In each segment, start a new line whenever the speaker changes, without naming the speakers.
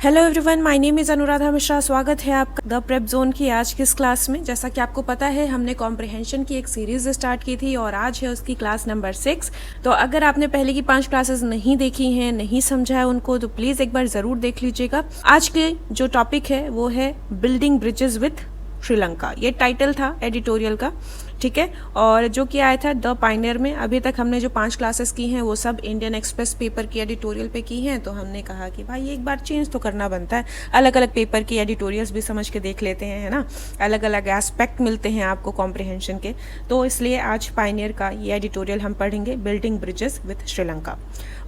Hello everyone, my name is Anuradha Mishra. स्वागत है आपका द प्रेप जोन की आज की इस क्लास में। जैसा कि आपको पता है, हमने कॉम्प्रिहेंशन की एक सीरीज स्टार्ट की थी और आज है उसकी क्लास नंबर 6। तो अगर आपने पहले की 5 क्लासेस नहीं देखी हैं, नहीं समझा है उनको, तो प्लीज़ एक बार ज़रूर देख लीजिएगा। आज के जो टॉपिक है वो है बिल्डिंग ब्रिजेस विथ श्रीलंका। ये टाइटल था एडिटोरियल का, ठीक है। और जो कि आया था द पायनियर में। अभी तक हमने जो 5 क्लासेस की हैं वो सब इंडियन एक्सप्रेस पेपर की एडिटोरियल पे की हैं। तो हमने कहा कि भाई एक बार चेंज तो करना बनता है, अलग अलग पेपर की एडिटोरियल्स भी समझ के देख लेते हैं, है ना। अलग अलग एस्पेक्ट मिलते हैं आपको कॉम्प्रिहेंशन के। तो इसलिए आज पायनियर का ये एडिटोरियल हम पढ़ेंगे, building bridges with Sri Lanka.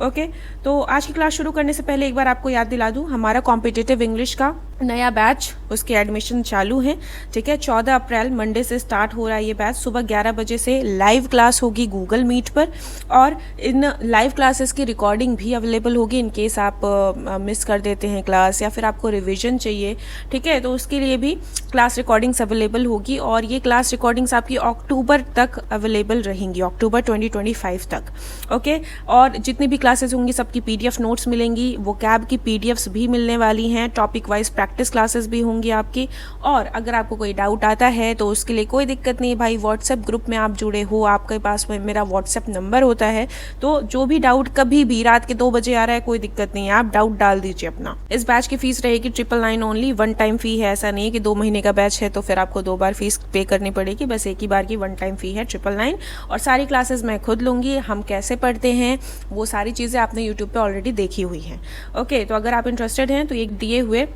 Okay, तो आज की क्लास शुरू करने से पहले एक बार आपको याद दिला दूं, हमारा कॉम्पिटिटिव इंग्लिश का नया बैच, उसके एडमिशन चालू है, ठीक है। 14 अप्रैल मंडे से स्टार्ट हो रहा है ये बैच। सुबह 11 बजे से लाइव क्लास होगी गूगल मीट पर, और इन लाइव क्लासेस की रिकॉर्डिंग भी अवेलेबल होगी इन केस आप मिस कर देते हैं क्लास, या फिर आपको रिवीजन चाहिए, ठीक है। तो उसके लिए भी क्लास रिकॉर्डिंग्स अवेलेबल होगी, और ये क्लास रिकॉर्डिंग्स आपकी अक्टूबर तक अवेलेबल रहेंगी, अक्टूबर 2025 तक। ओके, और जितनी भी क्लासेस होंगी सबकी PDF नोट्स मिलेंगी, वो कैब की PDFs भी मिलने वाली हैं, टॉपिक वाइज प्रैक्टिस क्लासेस भी होंगी आपकी। और अगर आपको कोई डाउट आता है तो उसके लिए कोई दिक्कत नहीं भाई, व्हाट्सएप ग्रुप में आप जुड़े हो, आपके पास में मेरा व्हाट्सएप नंबर होता है, तो जो भी डाउट कभी भी रात के 2 बजे आ रहा है, कोई दिक्कत नहीं है, आप डाउट डाल दीजिए अपना। इस बैच की फीस रहेगी 999 ओनली, 1 टाइम फी है। ऐसा नहीं है कि 2 महीने का बैच है तो फिर आपको 2 बार फीस पे करनी पड़ेगी, बस एक ही बार की 1 टाइम फी है 999। और सारी क्लासेस मैं खुद लूँगी। हम कैसे पढ़ते हैं वो सारी चीज़ें आपने यूट्यूब पे ऑलरेडी देखी हुई हैं। ओके, तो अगर आप इंटरेस्टेड हैं तो एक दिए हुए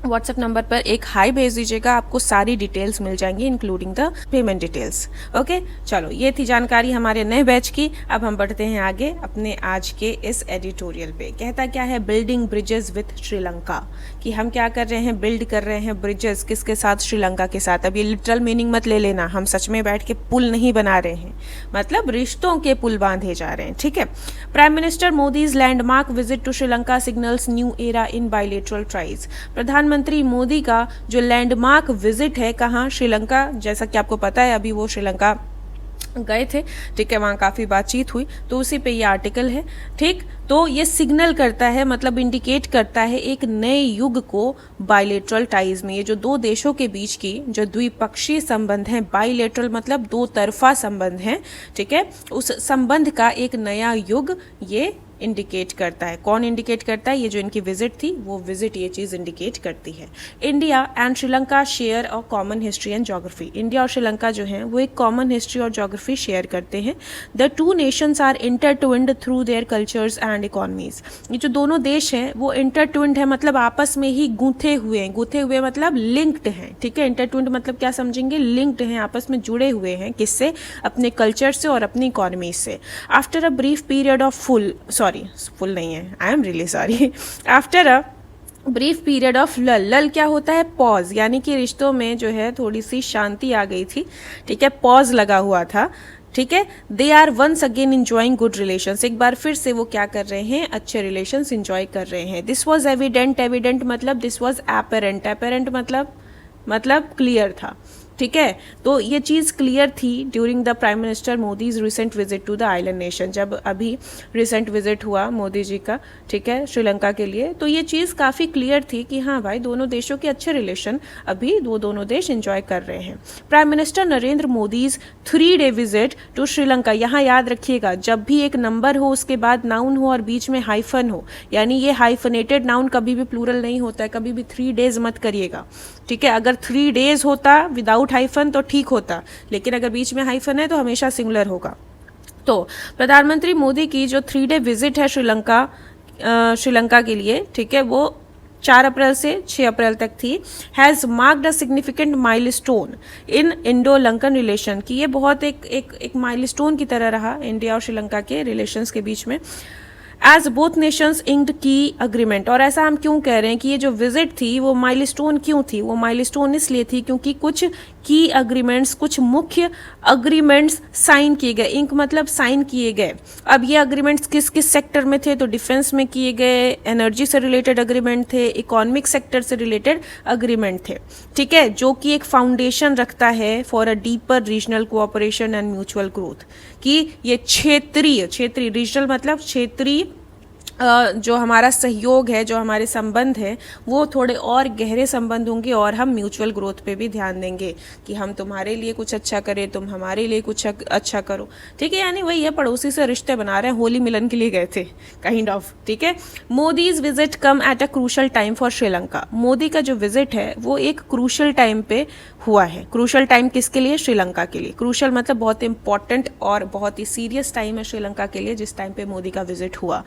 व्हाट्सएप नंबर पर एक हाई भेज दीजिएगा, आपको सारी डिटेल्स मिल जाएंगी including the payment details. Okay, चलो ये थी जानकारी हमारे नए बैच की। अब हम बढ़ते हैं आगे अपने आज के इस एडिटोरियल पे। कहता क्या है, बिल्डिंग ब्रिजेस विथ श्रीलंका, कि हम क्या कर रहे हैं, बिल्ड कर रहे हैं ब्रिजेस किसके साथ, श्रीलंका के साथ। अब ये लिटरल मीनिंग मत ले लेना, हम सच में बैठ के पुल नहीं बना रहे हैं, मतलब रिश्तों के पुल बांधे जा रहे हैं, ठीक है। Prime minister Modi's landmark visit to Sri Lanka signals new era in bilateral ties. प्रधानमंत्री मोदी का जो लैंडमार्क विजिट है, कहाँ, श्रीलंका। जैसा कि आपको पता है अभी वो श्रीलंका गए थे, ठीक है, वहाँ काफ़ी बातचीत हुई, तो उसी पे ये आर्टिकल है, ठीक। तो ये सिग्नल करता है, मतलब इंडिकेट करता है एक नए युग को बायलेटरल टाइज में। ये जो 2 देशों के बीच की जो द्विपक्षीय संबंध हैं, बायलेटरल मतलब 2 तरफा संबंध हैं, ठीक है, उस संबंध का एक नया युग ये इंडिकेट करता है। कौन इंडिकेट करता है, ये जो इनकी विजिट थी वो विजिट ये चीज़ इंडिकेट करती है। India and Sri Lanka share a common history and geography. India और श्रीलंका जो हैं वो एक कॉमन हिस्ट्री और ज्योग्राफी शेयर करते हैं। The 2 nations are intertwined through their cultures and economies. ये जो दोनों देश हैं वो इंटरट्विन्ड है, मतलब आपस में ही गूंथे हुए हैं। गूंथे हुए मतलब लिंक्ड हैं, ठीक है। इंटरट्विन्ड मतलब क्या समझेंगे, लिंक्ड हैं, आपस में जुड़े हुए हैं। किससे, अपने कल्चर से और अपनी इकोनॉमी से। After a brief period of full नहीं है, I am really sorry. After a brief period of लल क्या होता है, पॉज, यानी कि रिश्तों में जो है थोड़ी सी शांति आ गई थी, ठीक है, पॉज लगा हुआ था, ठीक है। They are once again enjoying good relations. एक बार फिर से वो क्या कर रहे हैं, अच्छे रिलेशंस इंजॉय कर रहे हैं। दिस वॉज एविडेंट, एविडेंट मतलब दिस वॉज एपेरेंट, एपेरेंट मतलब क्लियर था, ठीक है। तो ये चीज़ क्लियर थी during the prime minister Modi's recent visit to the island nation. जब अभी रिसेंट विजिट हुआ मोदी जी का, ठीक है, श्रीलंका के लिए, तो ये चीज़ काफ़ी क्लियर थी कि हाँ भाई, दोनों देशों के अच्छे रिलेशन अभी दोनों देश इंजॉय कर रहे हैं। Prime minister Narendra Modi's 3 day visit to Sri Lanka. यहाँ याद रखिएगा, जब भी एक नंबर हो उसके बाद नाउन हो और बीच में हाइफन हो, यानी ये हाइफनेटेड नाउन कभी भी प्लूरल नहीं होता है, कभी भी 3 डेज मत करिएगा, ठीक है। अगर 3 डेज होता विदाउट हाइफन तो ठीक होता, लेकिन अगर बीच में हाइफन है तो हमेशा सिंगुलर होगा। तो प्रधानमंत्री मोदी की जो 3 डे विजिट है श्रीलंका के लिए, ठीक है, वो 4 अप्रैल से 6 अप्रैल तक थी। Has marked a significant milestone in Indo Lankan relation, कि ये बहुत एक माइलस्टोन की तरह रहा इंडिया और श्रीलंका के रिलेशंस के बीच में। एज बोथ नेशंस इंक्ड की अग्रीमेंट। और ऐसा हम क्यों कह रहे हैं कि ये जो विजिट थी वो माइलस्टोन क्यों थी, वो माइलस्टोन इसलिए थी क्योंकि कुछ की अग्रीमेंट्स, कुछ मुख्य अग्रीमेंट्स साइन किए गए। इंक मतलब साइन किए गए। अब ये अग्रीमेंट्स किस किस सेक्टर में थे, तो डिफेंस में किए गए, एनर्जी से रिलेटेड अग्रीमेंट थे, इकोनॉमिक सेक्टर से रिलेटेड अग्रीमेंट थे, ठीक है, जो कि एक फाउंडेशन रखता है for a deeper regional cooperation and mutual growth, कि ये क्षेत्रीय रीजनल मतलब क्षेत्रीय जो हमारा सहयोग है, जो हमारे संबंध है, वो थोड़े और गहरे संबंध होंगे और हम म्यूचुअल ग्रोथ पे भी ध्यान देंगे कि हम तुम्हारे लिए कुछ अच्छा करें, तुम हमारे लिए कुछ अच्छा करो। ठीक है, यानी वही है, पड़ोसी से रिश्ते बना रहे हैं, होली मिलन के लिए गए थे काइंड ऑफ। ठीक है, Modi's visit come at a crucial time for Sri Lanka. Modi का जो विजिट है वो एक क्रूशल टाइम पे हुआ है। क्रूशल टाइम किसके लिए? श्रीलंका के लिए। क्रूशल मतलब बहुत इंपॉर्टेंट और बहुत ही सीरियस टाइम है श्रीलंका के लिए जिस टाइम पे मोदी का विजिट हुआ,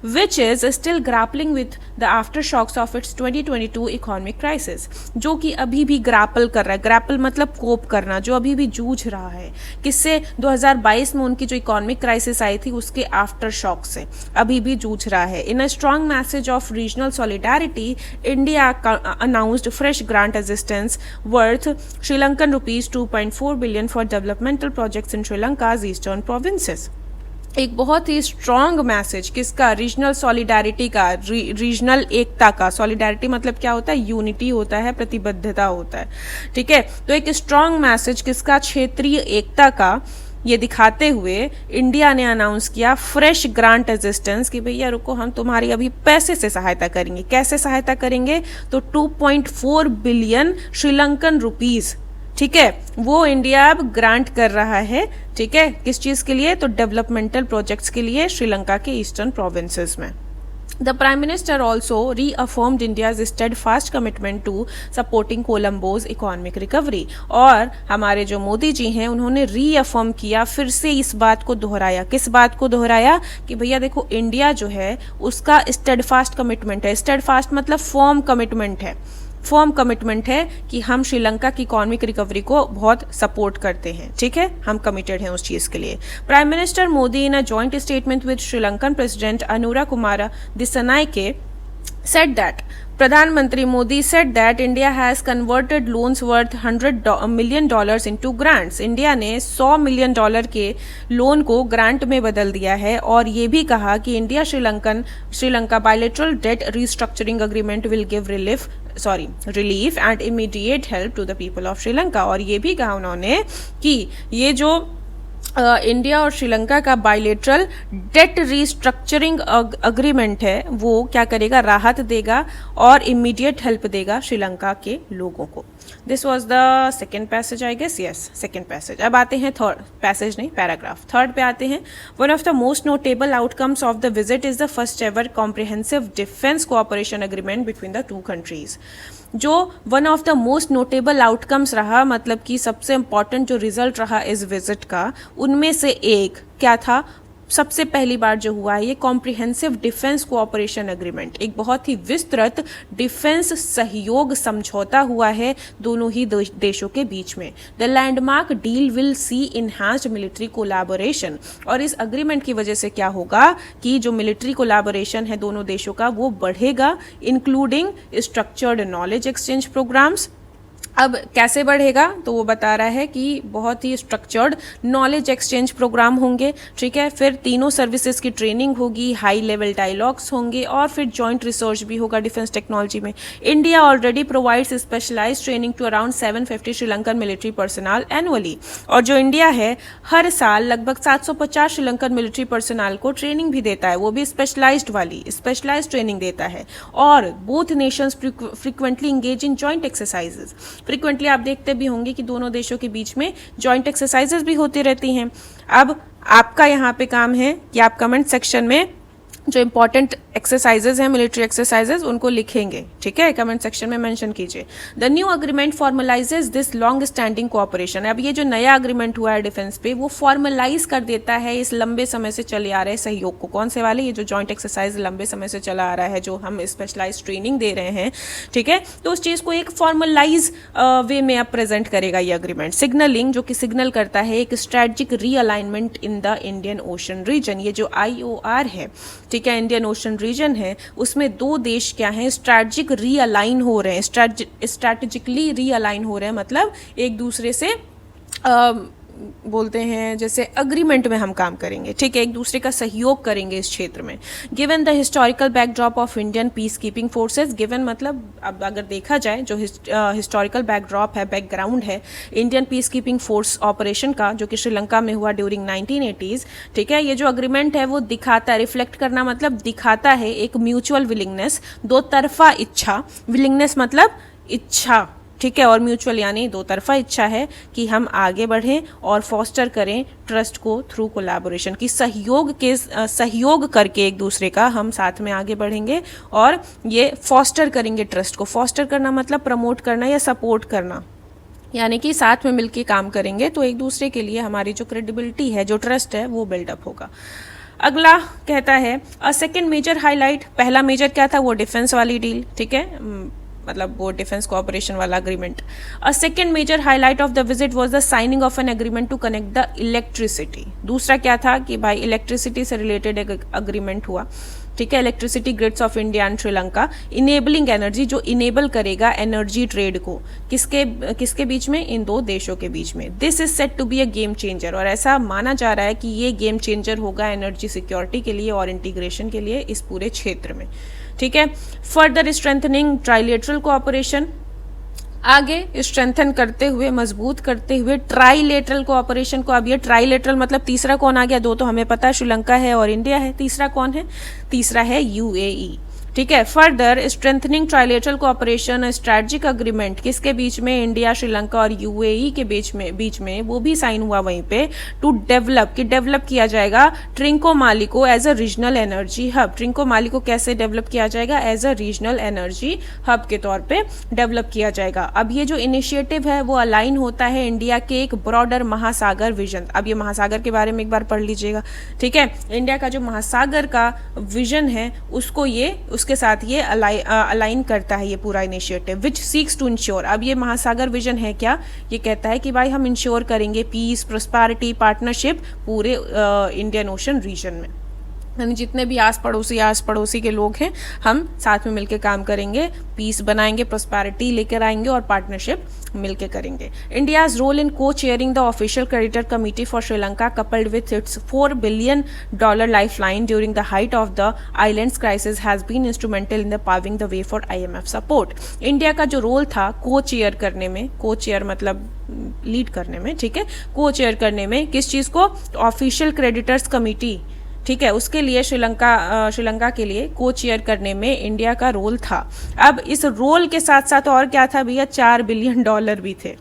which is still grappling with the aftershocks of its 2022 economic crisis, जो कि अभी भी ग्रैपल कर रहा है। ग्रैपल मतलब कोप करना, जो अभी भी जूझ रहा है किससे? 2022 में उनकी जो इकोनॉमिक क्राइसिस आई थी उसके आफ्टर शॉक से अभी भी जूझ रहा है। In a strong message of regional solidarity, India announced fresh grant assistance worth Sri Lankan rupees 2.4 billion for developmental projects in Sri Lanka's eastern provinces. एक बहुत ही स्ट्रॉन्ग मैसेज किसका? रीजनल सॉलिडारिटी का, रीजनल एकता का। सॉलिडारिटी मतलब क्या होता है? यूनिटी होता है, प्रतिबद्धता होता है। ठीक है, तो एक स्ट्रॉन्ग मैसेज किसका? क्षेत्रीय एकता का। ये दिखाते हुए इंडिया ने अनाउंस किया फ्रेश ग्रांट असिस्टेंस कि भैया रुको, हम तुम्हारी अभी पैसे से सहायता करेंगे। कैसे सहायता करेंगे? तो 2.4 बिलियन श्रीलंकन रुपीज, ठीक है, वो इंडिया अब ग्रांट कर रहा है। ठीक है, किस चीज के लिए? तो डेवलपमेंटल प्रोजेक्ट्स के लिए श्रीलंका के ईस्टर्न प्रोविंसेस में। The Prime Minister also reaffirmed India's steadfast commitment to supporting Colombo's economic recovery। और हमारे जो मोदी जी हैं उन्होंने रीअफर्म किया, फिर से इस बात को दोहराया। किस बात को दोहराया? कि भैया देखो, इंडिया जो है उसका स्टेडफास्ट कमिटमेंट है। स्टेडफास्ट मतलब फर्म कमिटमेंट है। फर्म कमिटमेंट है कि हम श्रीलंका की इकोनॉमिक रिकवरी को बहुत सपोर्ट करते हैं। ठीक है, हम कमिटेड हैं उस चीज के लिए। Prime minister Modi in a joint statement with Sri Lankan president Anura Kumara Dissanayake said that प्रधानमंत्री Modi said that India has converted loans worth $100 million into grants। India ने $100 मिलियन के लोन को ग्रांट में बदल दिया है। और ये भी कहा कि India Sri Lanka bilateral debt restructuring agreement will give relief and immediate help to the people of Sri Lanka. और ये भी कहा उन्होंने कि ये जो इंडिया और श्रीलंका का बायलैटरल डेट रीस्ट्रक्चरिंग अग्रीमेंट है वो क्या करेगा? राहत देगा और इमीडिएट हेल्प देगा श्रीलंका के लोगों को। This was the second passage, I guess. Yes, second passage. अब आते हैं थर्ड पैसेज, नहीं पैराग्राफ, थर्ड पे आते हैं। One of the most notable outcomes of the visit is the first ever comprehensive defence cooperation agreement between the two countries. जो one of the most notable outcomes रहा, मतलब कि सबसे important जो रिजल्ट रहा इस विजिट का, उनमें से एक क्या था? सबसे पहली बार जो हुआ है ये कॉम्प्रिहेंसिव डिफेंस कोऑपरेशन एग्रीमेंट, एक बहुत ही विस्तृत डिफेंस सहयोग समझौता हुआ है दोनों ही देशों के बीच में। The landmark deal will see enhanced military collaboration. और इस अग्रीमेंट की वजह से क्या होगा कि जो मिलिट्री कोलैबोरेशन है दोनों देशों का वो बढ़ेगा, including structured knowledge exchange programmes. अब कैसे बढ़ेगा? तो वो बता रहा है कि बहुत ही स्ट्रक्चर्ड नॉलेज एक्सचेंज प्रोग्राम होंगे। ठीक है, फिर तीनों सर्विसेज की ट्रेनिंग होगी, हाई लेवल डायलॉग्स होंगे और फिर जॉइंट रिसर्च भी होगा डिफेंस टेक्नोलॉजी में। India already provides specialised training to around 750 Sri Lankan military personnel annually. और जो इंडिया है हर साल लगभग 750 श्रीलंकन मिलिट्री पर्सनल को ट्रेनिंग भी देता है, वो भी स्पेशलाइज्ड ट्रेनिंग देता है। और both Nations frequently engage in joint exercises. Frequently आप देखते भी होंगे कि दोनों देशों के बीच में जॉइंट एक्सरसाइजेस भी होती रहती हैं। अब आपका यहाँ पे काम है कि आप कमेंट सेक्शन में जो इंपॉर्टेंट एक्सरसाइजेज हैं, मिलिट्री एक्सरसाइजेज, उनको लिखेंगे। ठीक है, कमेंट सेक्शन में मेंशन कीजिए। The new agreement formalises this long standing cooperation. अब ये जो नया अग्रीमेंट हुआ है डिफेंस पे, वो फॉर्मलाइज कर देता है इस लंबे समय से चले आ रहे सहयोग को। कौन से वाले? ये जो जॉइंट एक्सरसाइज लंबे समय से चला आ रहा है, जो हम स्पेशलाइज ट्रेनिंग दे रहे हैं। ठीक है, तो उस चीज को एक फॉर्मलाइज वे में अब प्रेजेंट करेगा ये अग्रीमेंट। सिग्नलिंग, जो कि सिग्नल करता है एक strategic realignment in the Indian Ocean region. ये जो IOR है, ठीक है, इंडियन ओशन रीजन है, उसमें दो देश क्या हैं? स्ट्रैटेजिक रीअलाइन हो रहे हैं, स्ट्रैटेजिकली रीअलाइन हो रहे हैं, मतलब एक दूसरे से बोलते हैं जैसे अग्रीमेंट में हम काम करेंगे, ठीक है, एक दूसरे का सहयोग करेंगे इस क्षेत्र में। Given the historical backdrop of Indian peace keeping forces, given मतलब अब अगर देखा जाए जो हिस्टोरिकल बैकड्रॉप है, बैकग्राउंड है Indian peace keeping force operation का जो कि श्रीलंका में हुआ ड्यूरिंग 1980s, ठीक है, ये जो अग्रीमेंट है वो दिखाता है, रिफ्लेक्ट करना मतलब दिखाता है एक म्यूचुअल विलिंगनेस, दो तरफा इच्छा, विलिंगनेस मतलब इच्छा, ठीक है, और म्यूचुअल यानी दो तरफा इच्छा है कि हम आगे बढ़ें और फॉस्टर करें ट्रस्ट को थ्रू कोलैबोरेशन, की सहयोग करके एक दूसरे का हम साथ में आगे बढ़ेंगे और ये फॉस्टर करेंगे ट्रस्ट को। फॉस्टर करना मतलब प्रमोट करना या सपोर्ट करना, यानी कि साथ में मिलके काम करेंगे तो एक दूसरे के लिए हमारी जो क्रेडिबिलिटी है, जो ट्रस्ट है, वो बिल्डअप होगा। अगला कहता है अ सेकेंड मेजर हाईलाइट, पहला मेजर क्या था, वो डिफेंस वाली डील, ठीक है, मतलब वो डिफेंस कोऑपरेशन वाला agreement. A second major highlight of the visit was the signing of an agreement to connect the electricity. दूसरा क्या था कि भाई इलेक्ट्रिसिटी से रिलेटेड एक अग्रीमेंट हुआ, ठीक है, electricity grids of India and Sri Lanka, enabling energy, जो इनेबल करेगा एनर्जी ट्रेड को, किसके बीच में, इन दो देशों के बीच में। This is set to be a game changer, और ऐसा माना जा रहा है कि ये गेम चेंजर होगा एनर्जी सिक्योरिटी के लिए और इंटीग्रेशन के लिए इस पूरे क्षेत्र में, ठीक है। फर्दर स्ट्रेंथनिंग ट्राइलेटरल कोऑपरेशन, आगे स्ट्रेंथन करते हुए, मजबूत करते हुए ट्राइलेटरल कोऑपरेशन को। अब ये ट्राइलेटरल मतलब तीसरा कौन आ गया, दो तो हमें पता है, श्रीलंका है और इंडिया है, तीसरा कौन है, तीसरा है यूएई, ठीक है। Further strengthening trilateral cooperation, strategic agreement किसके बीच में, इंडिया, श्रीलंका और यूएई के बीच में वो भी साइन हुआ वहीं पे, टू डेवलप किया जाएगा ट्रिंकोमाली को as a regional energy hub. Trincomalee को कैसे डेवलप किया जाएगा, as a regional energy hub के तौर पे डेवलप किया जाएगा। अब ये जो इनिशिएटिव है वो अलाइन होता है इंडिया के एक ब्रॉडर महासागर विजन। अब ये महासागर के बारे में एक बार पढ़ लीजिएगा, ठीक है, इंडिया का जो महासागर का विजन है उसको उसके साथ ये अलाइन करता है ये पूरा initiative, which seeks to ensure. अब ये महासागर विजन है क्या, ये कहता है कि भाई हम इंश्योर करेंगे पीस, प्रोस्पेरिटी, पार्टनरशिप पूरे इंडियन ओशन रीजन में, यानी जितने भी आस पड़ोसी के लोग हैं हम साथ में मिलकर काम करेंगे, पीस बनाएंगे, प्रोस्पेरिटी लेकर आएंगे और पार्टनरशिप मिलकर करेंगे। India's role in co chairing the official creditor committee for Sri Lanka coupled with its $4 billion lifeline during the height of the island's crisis has been instrumental in the paving the way for IMF support. India का जो role था को chair करने में, को chair मतलब lead करने में, ठीक है, को चेयर करने में किस चीज को, ऑफिशियल क्रेडिटर्स कमिटी, ठीक है, उसके लिए श्रीलंका के लिए को चेयर करने में इंडिया का रोल था। अब इस रोल के साथ साथ और क्या था भैया, $4 बिलियन भी थे,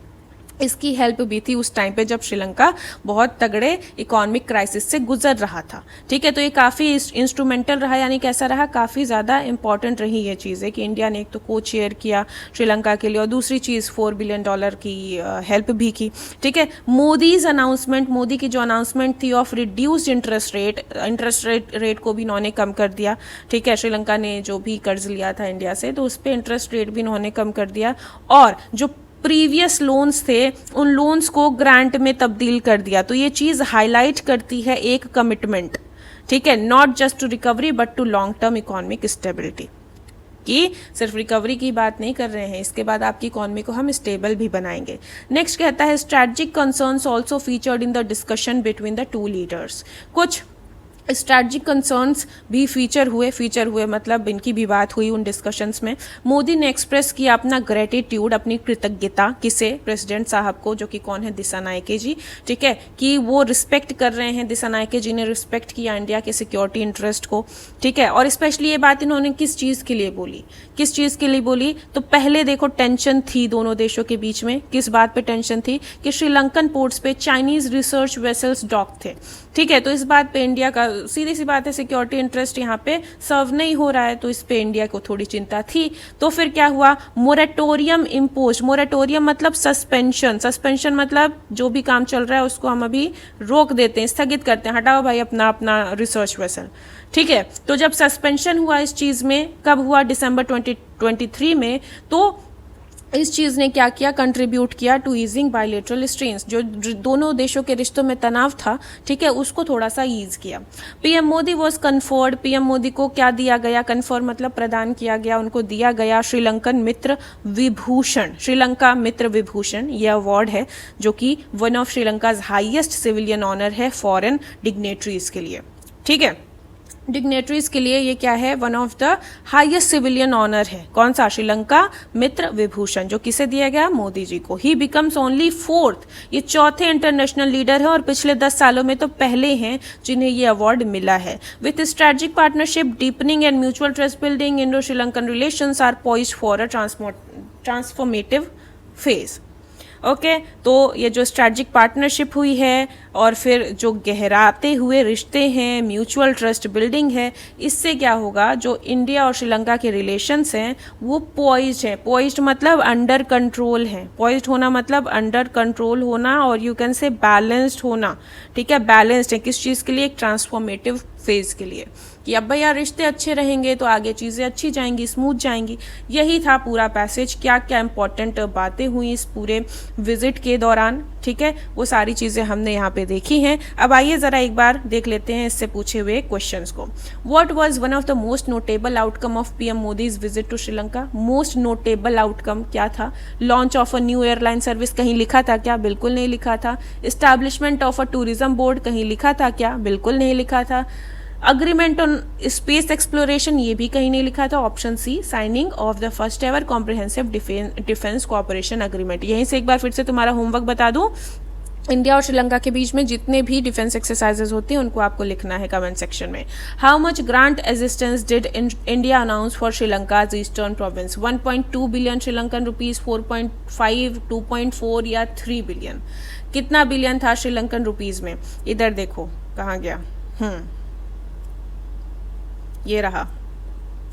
इसकी हेल्प भी थी उस टाइम पे जब श्रीलंका बहुत तगड़े इकोनॉमिक क्राइसिस से गुजर रहा था, ठीक है। तो ये काफ़ी इंस्ट्रूमेंटल रहा, यानी कैसा रहा, काफ़ी ज़्यादा इंपॉर्टेंट रही ये चीज़ कि इंडिया ने एक तो को चेयर किया श्रीलंका के लिए और दूसरी चीज़ $4 बिलियन की हेल्प भी की, ठीक है। मोदी की जो अनाउंसमेंट थी ऑफ रिड्यूस्ड इंटरेस्ट रेट को भी इन्होंने कम कर दिया, ठीक है। श्रीलंका ने जो भी कर्ज लिया था इंडिया से तो उस पर इंटरेस्ट रेट भी इन्होंने कम कर दिया और जो प्रीवियस लोन्स थे उन लोन्स को ग्रांट में तब्दील कर दिया। तो ये चीज़ हाईलाइट करती है एक कमिटमेंट, ठीक है, not just to recovery but to long term economic stability, कि सिर्फ रिकवरी की बात नहीं कर रहे हैं, इसके बाद आपकी इकोनॉमी को हम स्टेबल भी बनाएंगे। नेक्स्ट कहता है strategic concerns also featured in the discussion between the to leaders. कुछ स्ट्रैटेजिक कंसर्न्स भी फीचर हुए मतलब इनकी भी बात हुई उन डिस्कशंस में। मोदी ने एक्सप्रेस किया अपना ग्रेटिट्यूड, अपनी कृतज्ञता, किसे, प्रेसिडेंट साहब को, जो कि कौन है, दिसानायके जी, ठीक है, कि वो रिस्पेक्ट कर रहे हैं, दिसानायके जी ने रिस्पेक्ट किया इंडिया के सिक्योरिटी इंटरेस्ट को, ठीक है। और स्पेशली ये बात इन्होंने किस चीज़ के लिए बोली, तो पहले देखो टेंशन थी दोनों देशों के बीच में, किस बात पे टेंशन थी कि श्रीलंकन पोर्ट्स पे चाइनीज रिसर्च वेसल्स डॉक थे, ठीक है। तो इस बात पे इंडिया का सीधी सी बात है, सिक्योरिटी इंटरेस्ट यहाँ पे सर्व नहीं हो रहा है, तो इस पे इंडिया को थोड़ी चिंता थी। तो फिर क्या हुआ, मोरेटोरियम इम्पोज, मोरेटोरियम मतलब सस्पेंशन मतलब जो भी काम चल रहा है उसको हम अभी रोक देते हैं, स्थगित करते हैं, हटाओ भाई अपना रिसर्च वेसल, ठीक है। तो जब सस्पेंशन हुआ इस चीज में, कब हुआ, दिसंबर 2023 में, तो इस चीज़ ने क्या किया, कंट्रीब्यूट किया टू ईजिंग बायलेटरल स्ट्रेन्स, जो दोनों देशों के रिश्तों में तनाव था, ठीक है, उसको थोड़ा सा ईज किया। PM Modi was conferred, PM Modi को क्या दिया गया, कन्फर्ड मतलब प्रदान किया गया, उनको दिया गया श्रीलंकन मित्र विभूषण, श्रीलंका मित्र विभूषण, ये अवार्ड है जो कि one of Sri Lanka's highest civilian honour है फॉरेन डिग्नेटरीज के लिए, ठीक है, डिग्नेटरीज के लिए ये क्या है, one of the highest civilian honour है, कौन सा, श्रीलंका मित्र विभूषण, जो किसे दिया गया, मोदी जी को। ही बिकम्स ओनली फोर्थ, ये चौथे इंटरनेशनल लीडर है और पिछले 10 सालों में तो पहले हैं जिन्हें ये अवार्ड मिला है। With strategic partnership deepening and mutual trust building, Indo Sri Lankan relations are poised for a transformative phase. Okay, तो ये जो स्ट्रैटेजिक पार्टनरशिप हुई है और फिर जो गहराते हुए रिश्ते हैं, म्यूचुअल ट्रस्ट बिल्डिंग है, इससे क्या होगा, जो इंडिया और श्रीलंका के रिलेशंस हैं वो पॉइज्ड हैं। पॉइज्ड मतलब अंडर कंट्रोल है, पॉइज्ड होना मतलब अंडर कंट्रोल होना, और यू कैन से बैलेंस्ड होना, ठीक है, बैलेंस्ड है किस चीज़ के लिए, एक ट्रांसफॉर्मेटिव फेज के लिए, कि अब भैया रिश्ते अच्छे रहेंगे तो आगे चीज़ें अच्छी जाएंगी, स्मूथ जाएंगी। यही था पूरा पैसेज, क्या क्या इंपॉर्टेंट बातें हुई इस पूरे विजिट के दौरान, ठीक है, वो सारी चीज़ें हमने यहाँ पे देखी हैं। अब आइए ज़रा एक बार देख लेते हैं इससे पूछे हुए क्वेश्चंस को। What was one of the most notable outcome of PM Modi's visit to Sri Lanka, most notable outcome क्या था, launch of a new airline service, कहीं लिखा था क्या, बिल्कुल नहीं लिखा था। Establishment of a tourism board, कहीं लिखा था क्या, बिल्कुल नहीं लिखा था। अग्रीमेंट ऑन स्पेस एक्सप्लोरेशन, ये भी कहीं नहीं लिखा था। Option C, signing of the first ever comprehensive defence cooperation agreement. यहीं से एक बार फिर से तुम्हारा होमवर्क बता दूं, इंडिया और श्रीलंका के बीच में जितने भी डिफेंस एक्सरसाइजेज होती हैं उनको आपको लिखना है कमेंट सेक्शन में। How much grant assistance did India announce for Sri Lanka eastern province, 1.2 billion Sri Lankan rupees, 4.5, 2.4 या 3 बिलियन, कितना बिलियन था श्रीलंकन रुपीज में, इधर देखो कहाँ गया, ये रहा,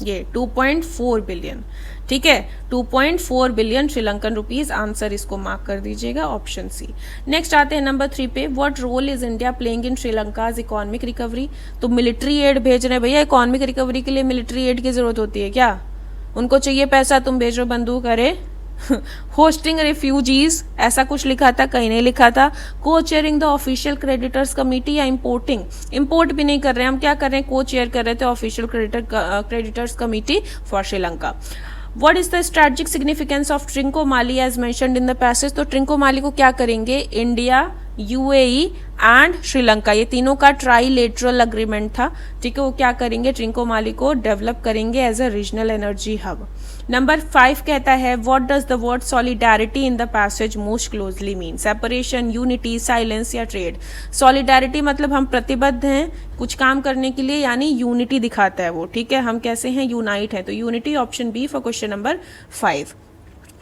ये 2.4 बिलियन, ठीक है, 2.4 बिलियन श्रीलंकन रुपीज, आंसर इसको मार्क कर दीजिएगा, ऑप्शन सी। नेक्स्ट आते हैं नंबर 3 पे, what role is India playing in Sri Lanka's economic recovery. तो मिलिट्री एड भेज रहे हैं भैया, इकोनॉमिक रिकवरी के लिए मिलिट्री एड की जरूरत होती है क्या, उनको चाहिए पैसा, तुम भेजो बंदूक, अरे होस्टिंग रेफ्यूजीज, ऐसा कुछ लिखा था, कहीं नहीं लिखा था। Co chairing the official creditors committee, या इम्पोर्टिंग, इम्पोर्ट भी नहीं कर रहे हैं हम, क्या कर रहे हैं, को चेयर कर रहे थे official creditors committee for Sri Lanka. What is the strategic significance of Trincomalee as mentioned in the passage. तो ट्रिंकोमाली को क्या करेंगे, इंडिया, यूएई एंड श्रीलंका, ये तीनों का ट्राईलेटरल अग्रीमेंट था, ठीक है, वो क्या करेंगे, ट्रिंकोमाली को डेवलप करेंगे as a regional energy hub. Number 5 कहता है, what does the word solidarity in the passage most closely mean, separation, unity, silence या ट्रेड। सॉलिडारिटी मतलब हम प्रतिबद्ध हैं कुछ काम करने के लिए, यानी यूनिटी दिखाता है वो, ठीक है, हम कैसे हैं, यूनाइट हैं, तो unity, option B for question number 5।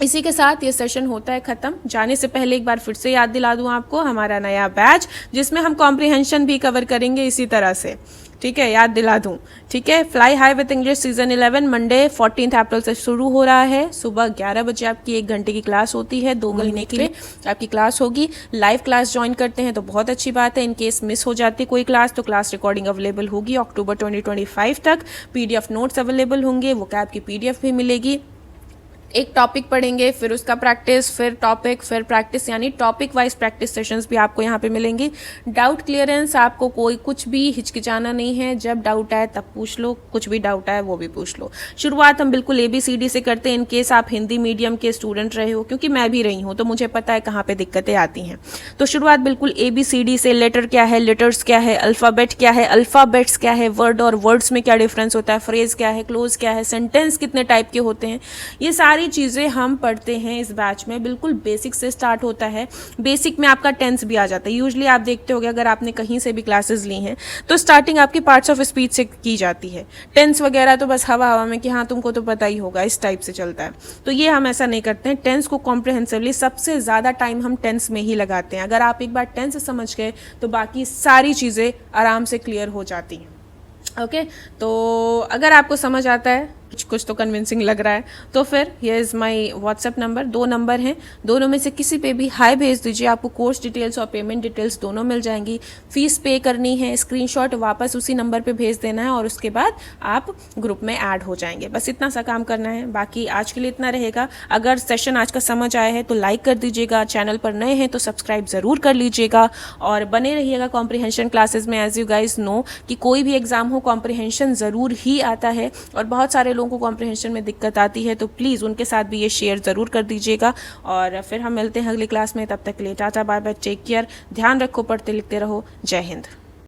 इसी के साथ ये सेशन होता है खत्म। जाने से पहले एक बार फिर से याद दिला दूं आपको हमारा नया बैच, जिसमें हम कॉम्प्रिहेंशन भी कवर करेंगे इसी तरह से, ठीक है, याद दिला दूं, ठीक है। Fly high with English season 11 Monday 14 अप्रैल से शुरू हो रहा है। सुबह 11 बजे आपकी 1 घंटे की क्लास होती है, 2 महीने के लिए आपकी क्लास होगी। लाइव क्लास ज्वाइन करते हैं तो बहुत अच्छी बात है, इन केस मिस हो जाती कोई क्लास तो क्लास रिकॉर्डिंग अवेलेबल होगी अक्टूबर 2025 तक। PDF नोट्स अवेलेबल होंगे, वो कैब की PDF भी मिलेगी। एक टॉपिक पढ़ेंगे, फिर उसका प्रैक्टिस, फिर टॉपिक, फिर प्रैक्टिस, यानी टॉपिक वाइज प्रैक्टिस सेशंस भी आपको यहाँ पे मिलेंगी। डाउट क्लियरेंस, आपको कोई कुछ भी हिचकिचाना नहीं है, जब डाउट आए तब पूछ लो, कुछ भी डाउट आए वो भी पूछ लो। शुरुआत हम बिल्कुल ABCD से करते हैं, इन केस आप हिंदी मीडियम के स्टूडेंट रहे हो, क्योंकि मैं भी रही हूँ तो मुझे पता है कहाँ पे दिक्कतें आती हैं। तो शुरुआत बिल्कुल ABCD से, लेटर क्या है, लेटर्स क्या है, अल्फ़ाबेट क्या है, अल्फ़ाबेट्स क्या है, वर्ड और वर्ड्स में क्या डिफरेंस होता है, फ्रेज क्या है, क्लोज क्या है, सेंटेंस कितने टाइप के होते हैं, ये सारी चीज़ें हम पढ़ते हैं इस बैच में। बिल्कुल बेसिक से स्टार्ट होता है, बेसिक में आपका टेंस भी आ जाता है। यूजुअली आप देखते होगे अगर आपने कहीं से भी क्लासेस ली हैं तो स्टार्टिंग आपकी पार्ट्स ऑफ स्पीच से की जाती है, टेंस वगैरह तो बस हवा हवा में कि हाँ तुमको तो पता ही होगा, इस टाइप से चलता है। तो ये हम ऐसा नहीं करते हैं, टेंस को कॉम्प्रिहेंसिवली सबसे ज़्यादा टाइम हम टेंस में ही लगाते हैं। अगर आप एक बार टेंस समझ गए तो बाकी सारी चीज़ें आराम से क्लियर हो जाती हैं। ओके तो अगर आपको समझ आता है कुछ तो कन्विंसिंग लग रहा है। तो फिर ये is my WhatsApp number, 2 number हैं, दोनों में से किसी पे भी हाई भेज दीजिए, आपको कोर्स डिटेल्स और पेमेंट डिटेल्स दोनों मिल जाएंगी। फीस पे करनी है, स्क्रीनशॉट वापस उसी नंबर पे भेज देना है और उसके बाद आप ग्रुप में ऐड हो जाएंगे। बस इतना सा काम करना है, बाकी आज के लिए इतना रहेगा। अगर सेशन आज का समझ आया है तो लाइक कर दीजिएगा, चैनल पर नए हैं तो सब्सक्राइब ज़रूर कर लीजिएगा और बने रहिएगा कॉम्प्रिहेंशन क्लासेस में। एज यू गाइज नो कि कोई भी एग्जाम हो कॉम्प्रिहेंशन ज़रूर ही आता है और बहुत सारे लोगों को कॉम्प्रिहेंशन में दिक्कत आती है, तो प्लीज़ उनके साथ भी ये शेयर ज़रूर कर दीजिएगा। और फिर हम मिलते हैं अगली क्लास में, तब तक के लिए tata bye bye, take care, ध्यान रखो, पढ़ते लिखते रहो, जय हिंद।